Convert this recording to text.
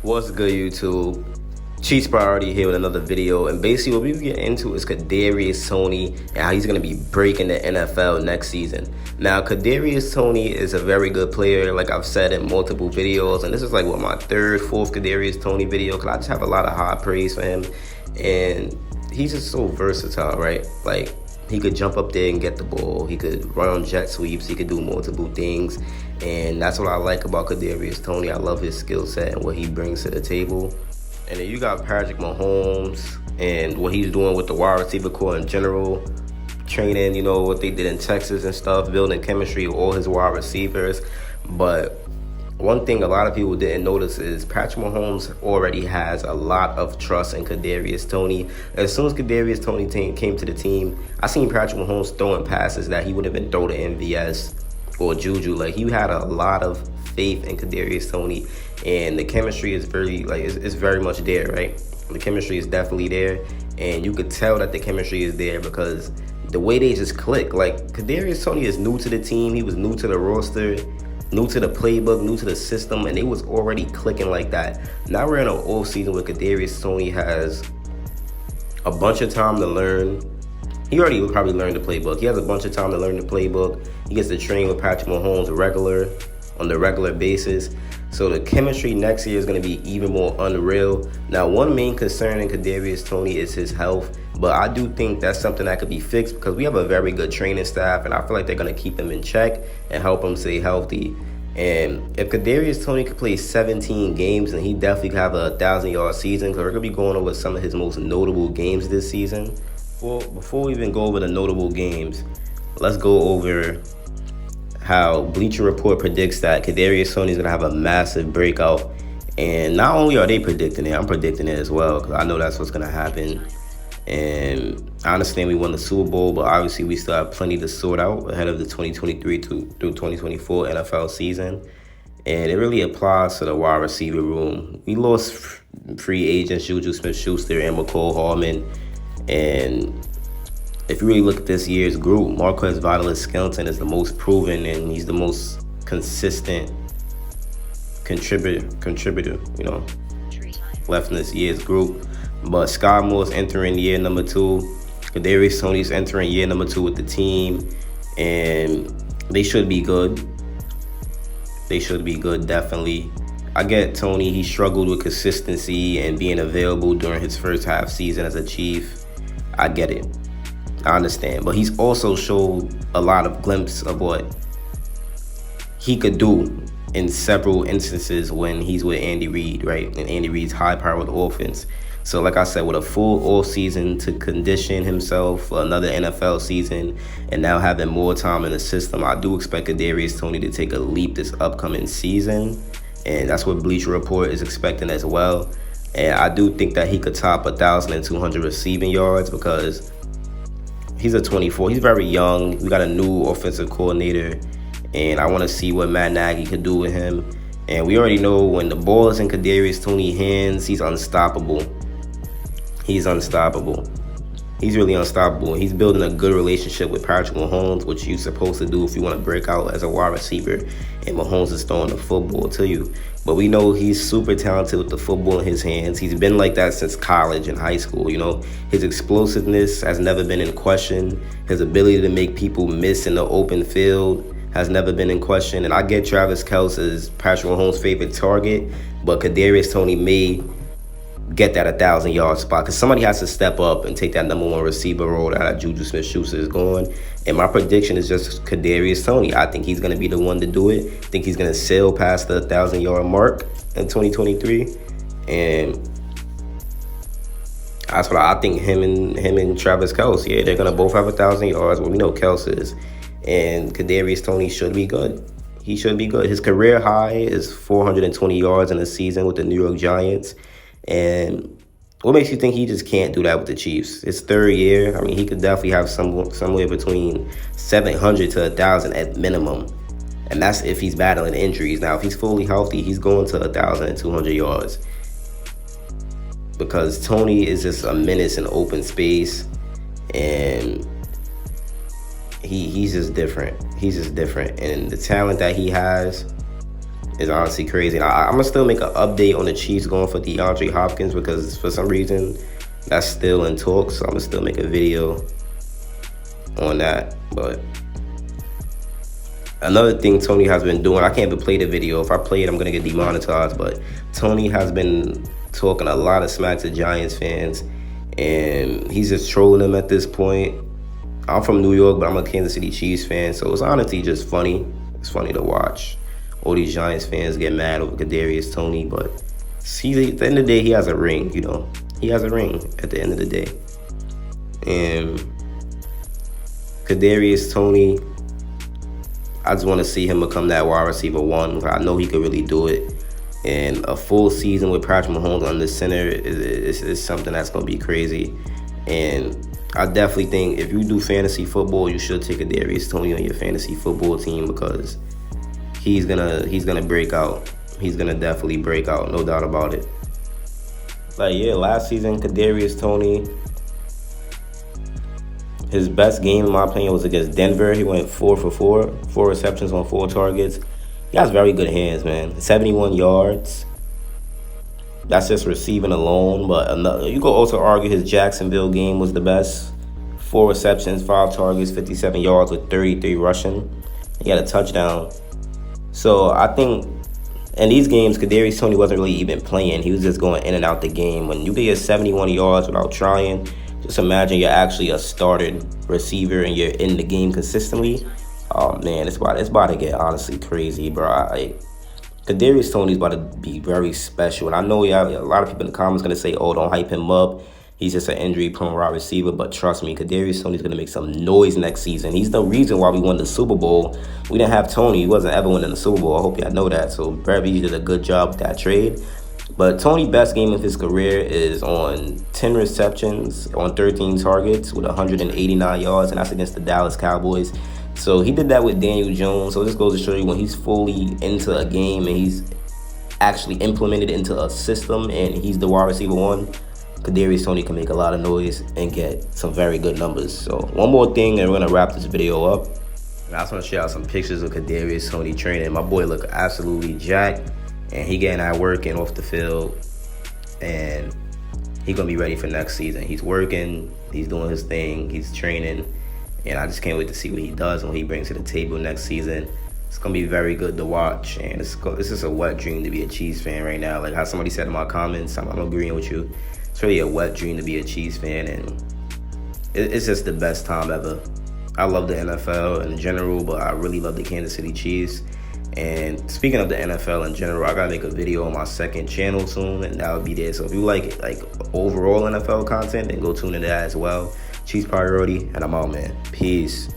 What's good, YouTube? Chiefs Priority here with another video, and basically what we get into is Kadarius Toney and how he's going to be breaking the NFL next season. Now, Kadarius Toney is a very good player, like I've said in multiple videos, and this is like my third, fourth Kadarius Toney video, because I just have a lot of high praise for him, and he's just so versatile, right? Like, he could jump up there and get the ball. He could run on jet sweeps. He could do multiple things. And that's what I like about Kadarius Toney. I love his skill set and what he brings to the table. And then you got Patrick Mahomes and what he's doing with the wide receiver core in general. Training, what they did in Texas and stuff. Building chemistry with all his wide receivers. But one thing a lot of people didn't notice is Patrick Mahomes already has a lot of trust in Kadarius Toney. As soon as Kadarius Toney came to the team, I seen Patrick Mahomes throwing passes that he would have been thrown to MVS or Juju. Like, he had a lot of faith in Kadarius Toney, and the chemistry is it's very much there, right? The chemistry is definitely there, and you could tell that the chemistry is there because the way they just click. Like, Kadarius Toney is new to the team. He was new to the roster, new to the playbook, new to the system, and it was already clicking like that. Now we're in an off season where Kadarius Toney has a bunch of time to learn. He already probably learned the playbook. He has a bunch of time to learn the playbook. He gets to train with Patrick Mahomes on the regular basis. So the chemistry next year is going to be even more unreal. Now, one main concern in Kadarius Toney is his health, but I do think that's something that could be fixed because we have a very good training staff, and I feel like they're going to keep him in check and help him stay healthy. And if Kadarius Toney could play 17 games, then he definitely could have a 1,000-yard season, because we're going to be going over some of his most notable games this season. Before we even go over the notable games, let's go over how Bleacher Report predicts that Kadarius Toney is going to have a massive breakout. And not only are they predicting it, I'm predicting it as well, because I know that's what's going to happen. And I understand we won the Super Bowl, but obviously we still have plenty to sort out ahead of the 2023 through 2024 NFL season. And it really applies to the wide receiver room. We lost free agents Juju Smith-Schuster and McCole Hardman. And if you really look at this year's group, Marquez Valdes-Scantling is the most proven, and he's the most consistent contributor, left in this year's group. But Sky Moore's entering year number 2. Kadarius Toney's entering year number 2 with the team, and they should be good. They should be good, definitely. I get Toney, he struggled with consistency and being available during his first half season as a Chief. I get it. I understand. But he's also showed a lot of glimpses of what he could do in several instances when he's with Andy Reid, right? And Andy Reid's high-powered offense. So like I said, with a full off season to condition himself for another NFL season, and now having more time in the system, I do expect Kadarius Toney to take a leap this upcoming season. And that's what Bleacher Report is expecting as well. And I do think that he could top 1,200 receiving yards because he's a 24. He's very young. We got a new offensive coordinator, and I want to see what Matt Nagy could do with him. And we already know when the ball is in Kadarius Toney's hands, he's unstoppable. He's unstoppable. He's really unstoppable. He's building a good relationship with Patrick Mahomes, which you're supposed to do if you want to break out as a wide receiver, and Mahomes is throwing the football to you. But we know he's super talented with the football in his hands. He's been like that since college and high school, His explosiveness has never been in question. His ability to make people miss in the open field has never been in question. And I get Travis Kelce is Patrick Mahomes' favorite target, but Kadarius Toney may get that 1,000-yard spot because somebody has to step up and take that number 1 receiver role that Juju Smith-Schuster is going. And my prediction is just Kadarius Toney. I think he's going to be the one to do it. I think he's going to sail past the 1,000-yard mark in 2023. And that's what I think. Him and Travis Kelce, yeah, they're going to both have 1,000 yards. Well, we know Kelce is. And Kadarius Toney should be good. He should be good. His career high is 420 yards in a season with the New York Giants. And what makes you think he just can't do that with the Chiefs? His third year, I mean, he could definitely have somewhere between 700 to 1,000 at minimum. And that's if he's battling injuries. Now, if he's fully healthy, he's going to 1,200 yards. Because Toney is just a menace in open space. And he's just different. He's just different. And the talent that he has, is honestly crazy. And I'm gonna still make an update on the Chiefs going for DeAndre Hopkins because for some reason that's still in talks. So I'm gonna still make a video on that. But another thing Toney has been doing, I can't even play the video. If I play it, I'm gonna get demonetized. But Toney has been talking a lot of smack to Giants fans, and he's just trolling them at this point. I'm from New York, but I'm a Kansas City Chiefs fan, so it's honestly just funny. It's funny to watch all these Giants fans get mad over Kadarius Toney, but see, at the end of the day, he has a ring, you know. He has a ring at the end of the day. And Kadarius Toney, I just want to see him become that wide receiver one. I know he could really do it. And a full season with Patrick Mahomes on the center is something that's going to be crazy. And I definitely think if you do fantasy football, you should take Kadarius Toney on your fantasy football team because he's gonna break out. He's gonna definitely break out, no doubt about it. Like, yeah, last season, Kadarius Toney, his best game in my opinion was against Denver. He went 4 for 4 receptions on 4 targets. He has very good hands, man. 71 yards. That's just receiving alone, but you could also argue his Jacksonville game was the best. 4 receptions, 5 targets, 57 yards with 33 rushing. He had a touchdown. So I think in these games, Kadarius Toney wasn't really even playing. He was just going in and out the game. When you get 71 yards without trying, just imagine you're actually a started receiver and you're in the game consistently. Oh man, it's about to get honestly crazy, bro. Kadarius Toney's about to be very special. And I know a lot of people in the comments going to say, oh, don't hype him up. He's just an injury-prone wide receiver. But trust me, Kadarius Toney's going to make some noise next season. He's the reason why we won the Super Bowl. We didn't have Toney. He wasn't ever winning the Super Bowl. I hope y'all know that. So Brett Veach did a good job with that trade. But Toney's best game of his career is on 10 receptions on 13 targets with 189 yards, and that's against the Dallas Cowboys. So he did that with Daniel Jones. So this goes to show you when he's fully into a game and he's actually implemented into a system and he's the wide receiver one, Kadarius Toney can make a lot of noise and get some very good numbers. So one more thing and we're going to wrap this video up. I just want to share out some pictures of Kadarius Toney training. My boy look absolutely jacked and he getting that work in off the field and he going to be ready for next season. He's working, he's doing his thing, he's training. And I just can't wait to see what he does and what he brings to the table next season. It's going to be very good to watch. And it's just a wet dream to be a Chiefs fan right now. Like how somebody said in my comments, I'm agreeing with you. It's really a wet dream to be a Chiefs fan. And it's just the best time ever. I love the NFL in general, but I really love the Kansas City Chiefs. And speaking of the NFL in general, I got to make a video on my second channel soon. And that'll be there. So if you like overall NFL content, then go tune into that as well. Chiefs Priority, and I'm out, man. Peace.